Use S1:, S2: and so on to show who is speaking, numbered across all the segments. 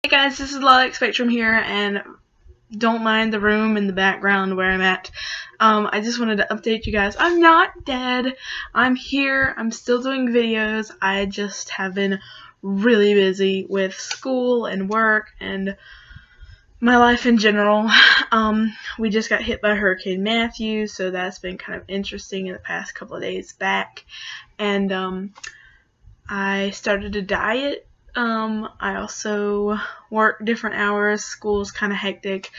S1: Hey guys, this is Lilacspectrum here, and don't mind the room in the background where I'm at. I just wanted to update you guys. I'm not dead. I'm here. I'm still doing videos. I just have been really busy with school and work and my life in general. We just got hit by Hurricane Matthew, so that's been kind of interesting in the past couple of days back. And I started a diet. I also work different hours. School's kind of hectic,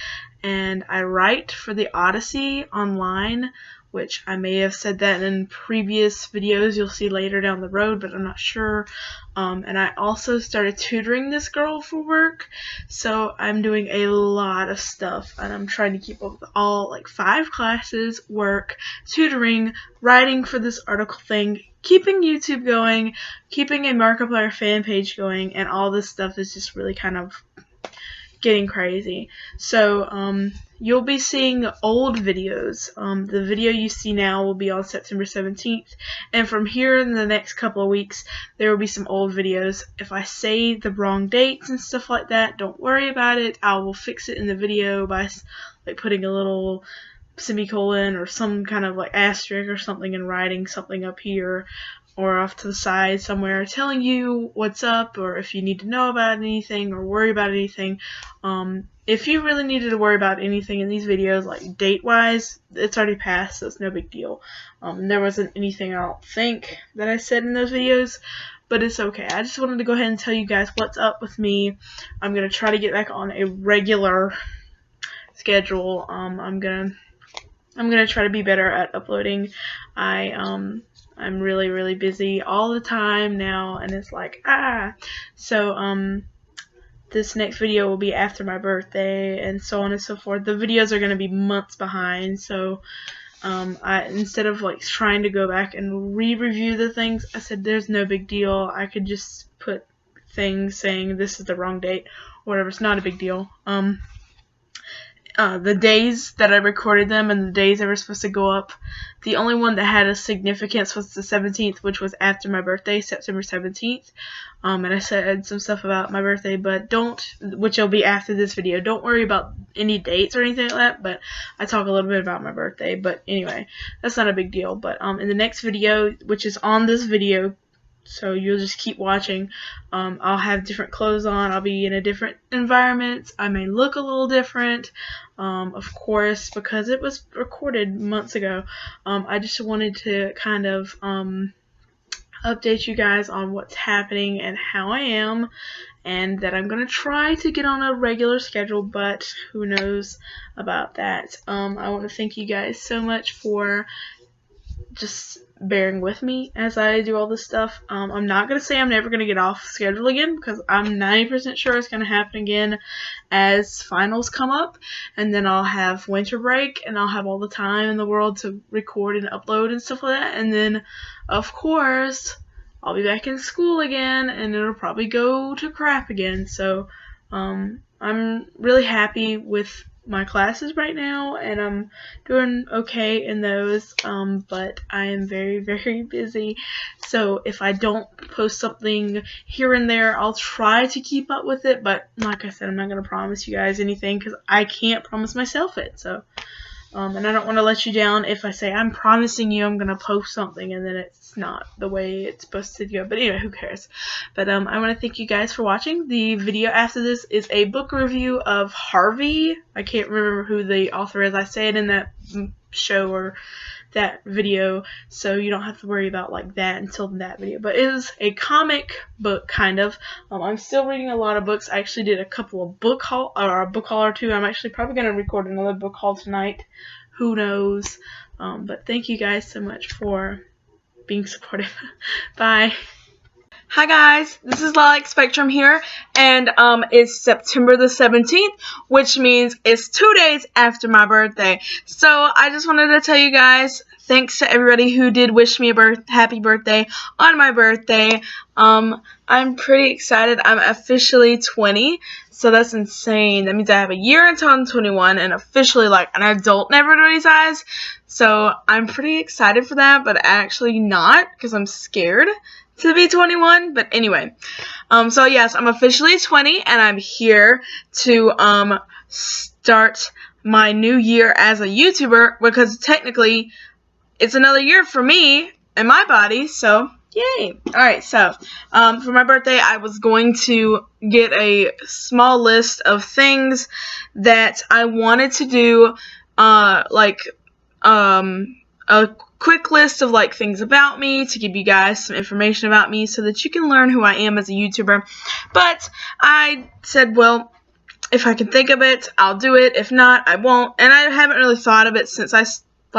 S1: and I write for the Odyssey online, which I may have said that in previous videos you'll see later down the road, but I'm not sure. And I also started tutoring this girl for work, so I'm doing a lot of stuff, and I'm trying to keep up with all, like, 5 classes, work, tutoring, writing for this article thing, keeping YouTube going, keeping a Markiplier fan page going, and all this stuff is just really kind of getting crazy. So you'll be seeing old videos. The video you see now will be on September 17th, and from here in the next couple of weeks there will be some old videos. If I say the wrong dates and stuff like that, don't worry about it. I will fix it in the video by like putting a little semicolon or some kind of like asterisk or something and writing something up here or off to the side somewhere telling you what's up, or if you need to know about anything or worry about anything. If you really needed to worry about anything in these videos, like date wise, it's already passed, so it's no big deal. There wasn't anything I don't think that I said in those videos, but it's okay. I just wanted to go ahead and tell you guys what's up with me. I'm gonna try to get back on a regular schedule. I'm gonna try to be better at uploading. I'm really busy all the time now, and it's like, so this next video will be after my birthday, and so on and so forth. The videos are gonna be months behind, so instead of like trying to go back and re-review the things, I said there's no big deal. I could just put things saying this is the wrong date or whatever. It's not a big deal. The days that I recorded them and the days they were supposed to go up, the only one that had a significance was the 17th, which was after my birthday, September 17th. And I said some stuff about my birthday, but which will be after this video. Don't worry about any dates or anything like that, but I talk a little bit about my birthday. But anyway, that's not a big deal. But in the next video, which is on this video, so you'll just keep watching, I'll have different clothes on, I'll be in a different environment, I may look a little different, of course, because it was recorded months ago. I just wanted to kind of update you guys on what's happening and how I am, and that I'm going to try to get on a regular schedule, but who knows about that. I want to thank you guys so much for just bearing with me as I do all this stuff. I'm not going to say I'm never going to get off schedule again, because I'm 90% sure it's going to happen again as finals come up, and then I'll have winter break, and I'll have all the time in the world to record and upload and stuff like that, and then of course I'll be back in school again, and it'll probably go to crap again. So I'm really happy with my classes right now, and I'm doing okay in those, but I am very busy, so if I don't post something here and there, I'll try to keep up with it, but like I said, I'm not going to promise you guys anything, because I can't promise myself it. So and I don't want to let you down if I say I'm promising you I'm going to post something and then it's not the way it's supposed to go. But anyway, who cares? But I want to thank you guys for watching. The video after this is a book review of Harvey. I can't remember who the author is. I say it in that show or that video, so you don't have to worry about like that until that video. But it is a comic book, kind of. I'm still reading a lot of books. I actually did a couple of book haul or two. I'm actually probably going to record another book haul tonight. Who knows? But thank you guys so much for being supportive. Bye. Hi guys, this is Lilacspectrum here, and it's September the 17th, which means it's 2 days after my birthday. So I just wanted to tell you guys, thanks to everybody who did wish me a happy birthday on my birthday. I'm pretty excited. I'm officially 20, so that's insane. That means I have a year until I'm 21 and officially like an adult in everybody's eyes. So I'm pretty excited for that, but actually not, because I'm scared. to be 21, but anyway. So yes, I'm officially 20, and I'm here to start my new year as a YouTuber, because technically it's another year for me and my body, so yay. Alright, so for my birthday, I was going to get a small list of things that I wanted to do, like a quick list of like things about me to give you guys some information about me so that you can learn who I am as a YouTuber. But I said, well, if I can think of it, I'll do it. If not, I won't. And I haven't really thought of it since I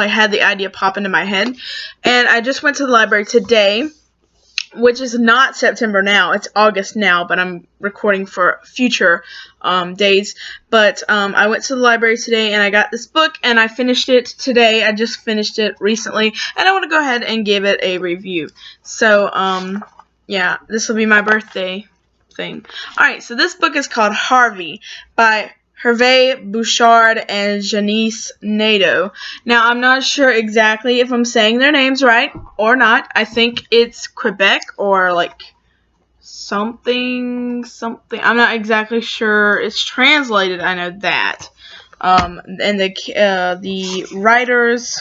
S1: had the idea pop into my head. And I just went to the library today, which is not September now, it's August now, but I'm recording for future days. But I went to the library today and I got this book and I finished it today. I just finished it recently and I want to go ahead and give it a review. So yeah, this will be my birthday thing. Alright, so this book is called Harvey by Herve Bouchard and Janice Nadeau. Now, I'm not sure exactly if I'm saying their names right or not. I think it's Quebec or like something. I'm not exactly sure. It's translated, I know that. And the writers,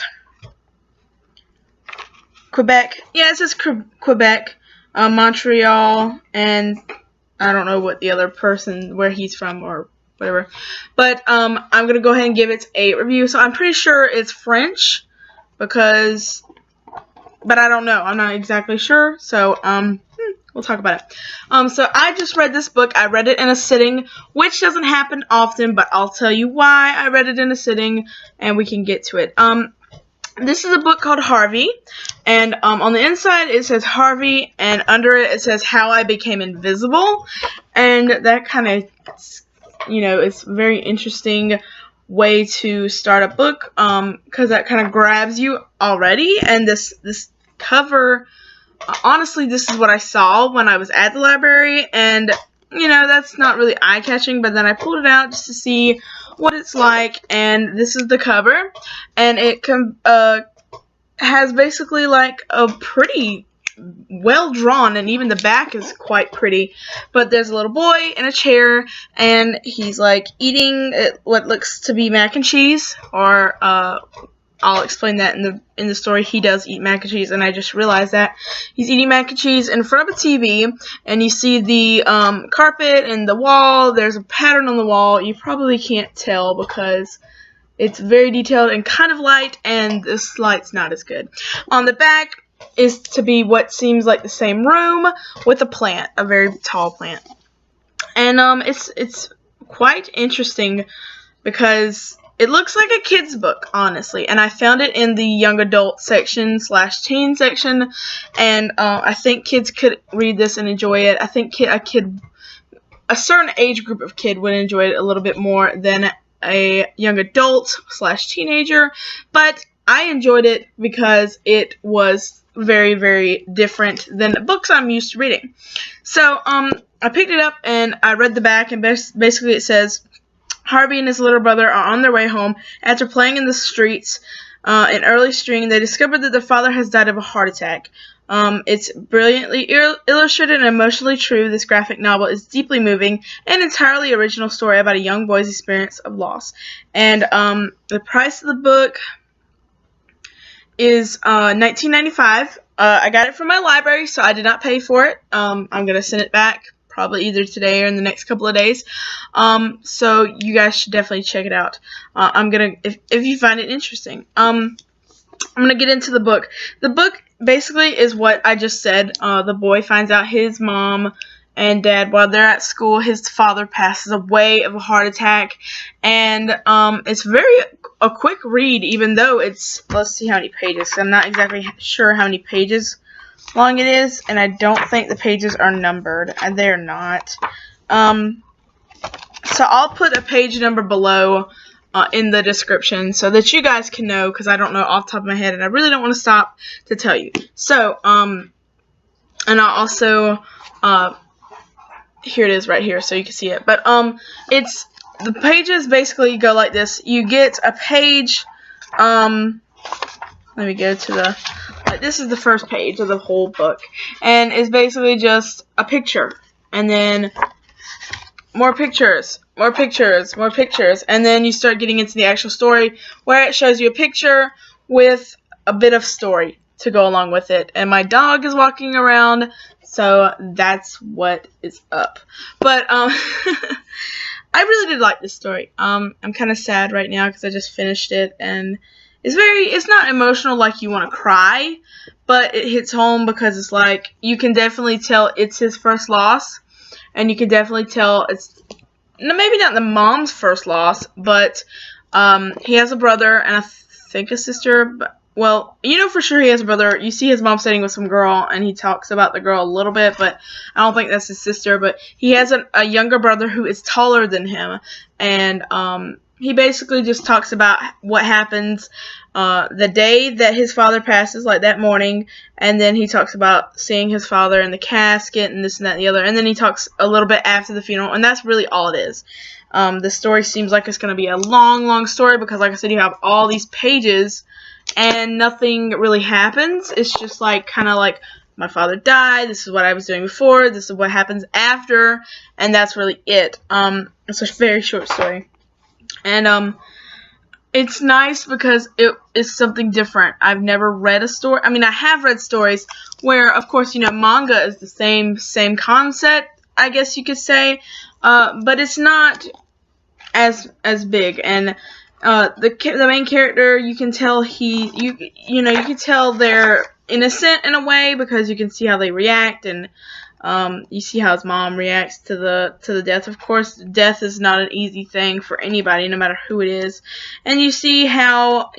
S1: Quebec. Yeah, it says Quebec, Montreal, and I don't know what the other person, where he's from or whatever. But I'm going to go ahead and give it a review. So I'm pretty sure it's French, because, but I don't know. I'm not exactly sure. So we'll talk about it. So I just read this book. I read it in a sitting, which doesn't happen often, but I'll tell you why I read it in a sitting, and we can get to it. This is a book called Harvey, and on the inside it says Harvey, and under it it says How I Became Invisible, and that kind of, you know, it's a very interesting way to start a book, because that kind of grabs you already. And this cover, honestly, this is what I saw when I was at the library, and you know, that's not really eye-catching, but then I pulled it out just to see what it's like, and this is the cover, and it has basically like a pretty well drawn, and even the back is quite pretty. But there's a little boy in a chair, and he's like eating what looks to be mac and cheese, or I'll explain that in the story. He does eat mac and cheese, and I just realized that he's eating mac and cheese in front of a TV, and you see the carpet and the wall. There's a pattern on the wall. You probably can't tell because it's very detailed and kind of light, and this light's not as good. On the back is to be what seems like the same room with a plant, a very tall plant. And it's quite interesting because it looks like a kid's book, honestly, and I found it in the young adult section / teen section, and I think kids could read this and enjoy it. I think a certain age group of kid would enjoy it a little bit more than a young adult / teenager, but I enjoyed it because it was very, very different than the books I'm used to reading. So I picked it up and I read the back, and basically it says, Harvey and his little brother are on their way home. After playing in the streets in early spring, they discovered that their father has died of a heart attack. It's brilliantly illustrated and emotionally true. This graphic novel is deeply moving and entirely original story about a young boy's experience of loss. And the price of the book is $19.95. I got it from my library, so I did not pay for it. I'm going to send it back probably either today or in the next couple of days. So you guys should definitely check it out. If you find it interesting. I'm going to get into the book. The book basically is what I just said. The boy finds out his mom and dad, while they're at school, his father passes away of a heart attack. And it's a quick read, even though it's, let's see how many pages. I'm not exactly sure how many pages long it is, and I don't think the pages are numbered, and they're not. So I'll put a page number below in the description so that you guys can know, because I don't know off the top of my head, and I really don't want to stop to tell you. So, and I'll also, here it is right here so you can see it. But the pages basically go like this. You get a page, let me go to the Like, this is the first page of the whole book, and it's basically just a picture, and then more pictures, more pictures, more pictures, and then you start getting into the actual story, where it shows you a picture with a bit of story to go along with it. And my dog is walking around, so that's what is up. But I really did like this story. I'm kind of sad right now because I just finished it, and it's not emotional like you want to cry, but it hits home because it's like, you can definitely tell it's his first loss, and you can definitely tell it's maybe not the mom's first loss, but he has a brother and I think a sister, but, well, you know for sure he has a brother. You see his mom sitting with some girl, and he talks about the girl a little bit, but I don't think that's his sister. But he has a younger brother who is taller than him, and he basically just talks about what happens the day that his father passes, like that morning, and then he talks about seeing his father in the casket and this and that and the other, and then he talks a little bit after the funeral, and that's really all it is. The story seems like it's going to be a long, long story because, like I said, you have all these pages and nothing really happens. It's just like, kind of like, my father died, this is what I was doing before, this is what happens after, and that's really it. It's a very short story. And it's nice because it is something different. I've never read a story. I mean, I have read stories where, of course, you know, manga is the same concept, I guess you could say, but it's not as big. And the main character, you can tell you can tell they're innocent in a way because you can see how they react, and you see how his mom reacts to the death. Of course, death is not an easy thing for anybody, no matter who it is. And you see how,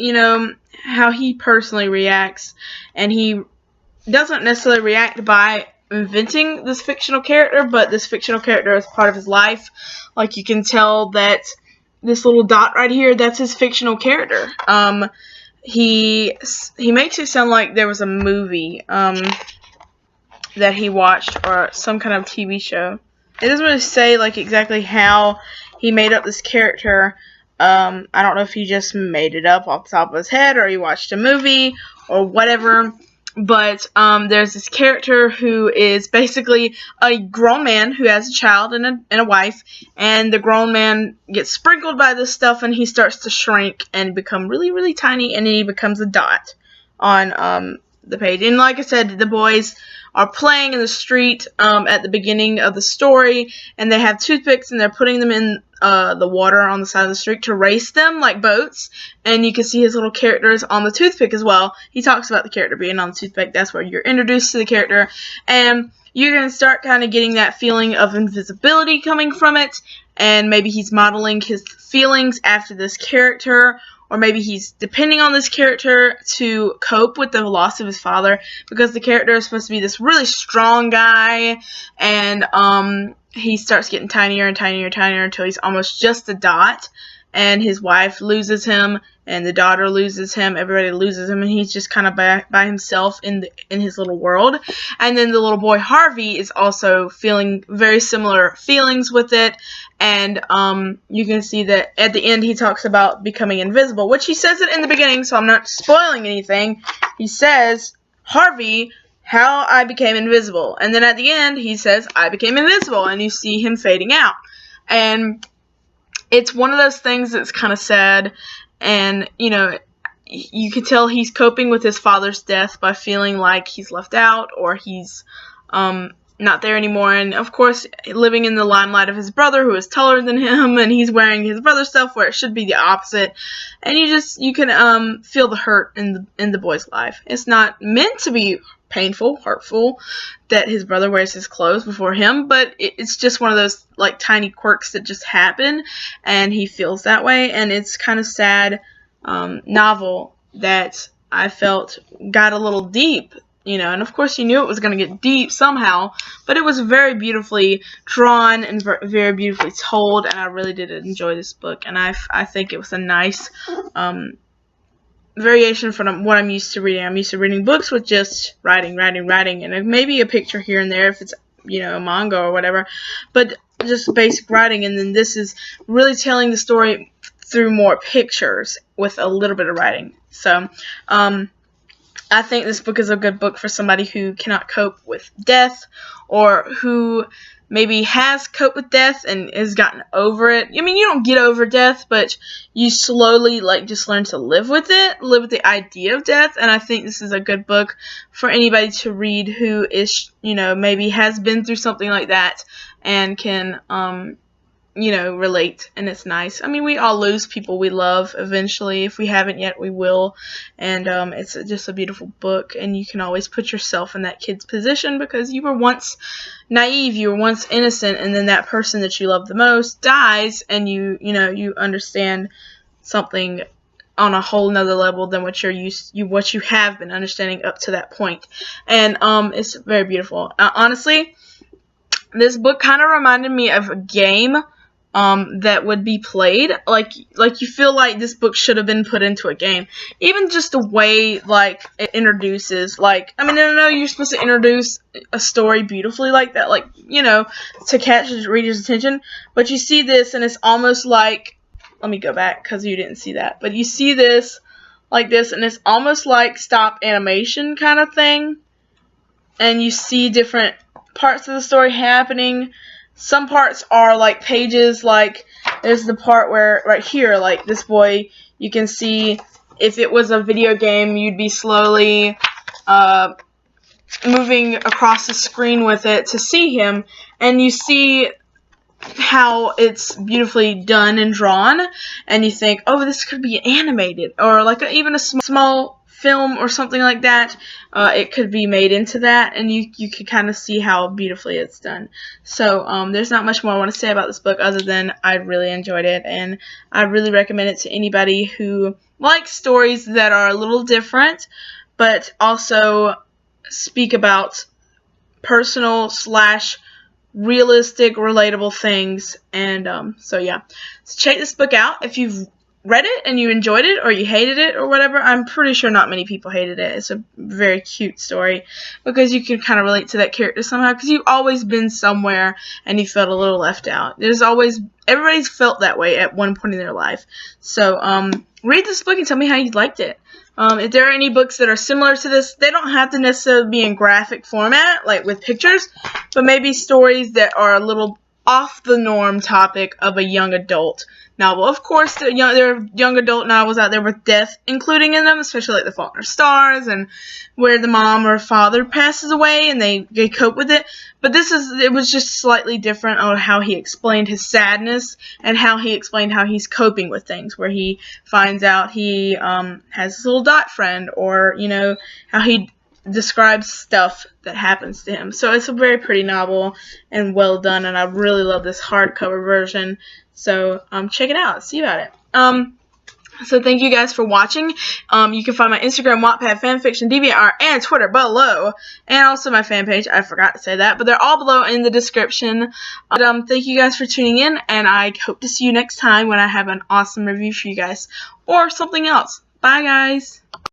S1: how he personally reacts, and he doesn't necessarily react by inventing this fictional character, but this fictional character is part of his life. Like, you can tell that this little dot right here, that's his fictional character. He makes it sound like there was a movie that he watched, or some kind of TV show. It doesn't really say like exactly how he made up this character. I don't know if he just made it up off the top of his head, or he watched a movie, or whatever. But there's this character who is basically a grown man who has a child and a wife, and the grown man gets sprinkled by this stuff, and he starts to shrink and become really, really tiny, and then he becomes a dot on the page. And like I said, the boys are playing in the street at the beginning of the story, and they have toothpicks, and they're putting them in the water on the side of the street to race them like boats, and you can see his little characters on the toothpick as well. He talks about the character being on the toothpick. That's where you're introduced to the character, and you're going to start kind of getting that feeling of invisibility coming from it, and maybe he's modeling his feelings after this character, or maybe he's depending on this character to cope with the loss of his father, because the character is supposed to be this really strong guy, and he starts getting tinier and tinier and tinier until he's almost just a dot, and his wife loses him, and the daughter loses him, everybody loses him, and he's just kind of by himself in his little world. And then the little boy Harvey is also feeling very similar feelings with it, and you can see that at the end he talks about becoming invisible, which he says it in the beginning, so I'm not spoiling anything. He says, Harvey, how I became invisible, and then at the end he says, I became invisible, and you see him fading out. And it's one of those things that's kind of sad, and, you can tell he's coping with his father's death by feeling like he's left out, or he's not there anymore, and of course living in the limelight of his brother who is taller than him, and he's wearing his brother's stuff where it should be the opposite, and you can feel the hurt in the boy's life. It's not meant to be painful, hurtful that his brother wears his clothes before him, but it's just one of those like tiny quirks that just happen, and he feels that way. And it's kind of sad novel that I felt got a little deep, and of course you knew it was going to get deep somehow, but it was very beautifully drawn and very beautifully told, and I really did enjoy this book, and I think it was a nice variation from what I'm used to reading. I'm used to reading books with just writing, and maybe a picture here and there if it's, a manga or whatever, but just basic writing. And then this is really telling the story through more pictures with a little bit of writing. So, I think this book is a good book for somebody who cannot cope with death, or who maybe has coped with death and has gotten over it. I mean, you don't get over death, but you slowly, like, just learn to live with it, live with the idea of death, and I think this is a good book for anybody to read who is, you know, maybe has been through something like that and can, you know, relate, and it's nice. I mean, we all lose people we love eventually. If we haven't yet, we will, and it's just a beautiful book, and you can always put yourself in that kid's position, because you were once naive, you were once innocent, and then that person that you love the most dies, and you know, you understand something on a whole nother level than what what you have been understanding up to that point. And it's very beautiful. Honestly, this book kind of reminded me of a game that would be played. Like you feel like this book should have been put into a game. Even just the way, like, it introduces, like, I mean, I know you're supposed to introduce a story beautifully like that, like, you know, to catch the reader's attention, but you see this, and it's almost like, let me go back, because you didn't see that, but you see this, like this, and it's almost like stop animation kind of thing, and you see different parts of the story happening. Some parts are like pages, like there's the part where right here, like this boy, you can see if it was a video game, you'd be slowly moving across the screen with it to see him, and you see how it's beautifully done and drawn, and you think, oh, this could be animated, or like even a small film or something like that. It could be made into that, and you can kind of see how beautifully it's done. So there's not much more I want to say about this book other than I really enjoyed it, and I really recommend it to anybody who likes stories that are a little different, but also speak about personal / realistic, relatable things. And so yeah, so check this book out if you've read it and you enjoyed it, or you hated it, or whatever. I'm pretty sure not many people hated it. It's a very cute story, because you can kind of relate to that character somehow, because you've always been somewhere and you felt a little left out. Everybody's felt that way at one point in their life. So read this book and tell me how you liked it. If there are any books that are similar to this, they don't have to necessarily be in graphic format, like with pictures, but maybe stories that are a little off the norm topic of a young adult novel. Of course, there are young adult novels out there with death including in them, especially like The Fault in Our Stars, and where the mom or father passes away and they cope with it. But it was just slightly different on how he explained his sadness and how he explained how he's coping with things, where he finds out he has this little dot friend, or, you know, how he describes stuff that happens to him. So it's a very pretty novel and well done, and I really love this hardcover version. So check it out, see about it. So thank you guys for watching. You can find my Instagram, Wattpad, Fanfiction, DeviantArt, and Twitter below, and also my fan page. I forgot to say that, but they're all below in the description. But thank you guys for tuning in, and I hope to see you next time when I have an awesome review for you guys, or something else. Bye, guys.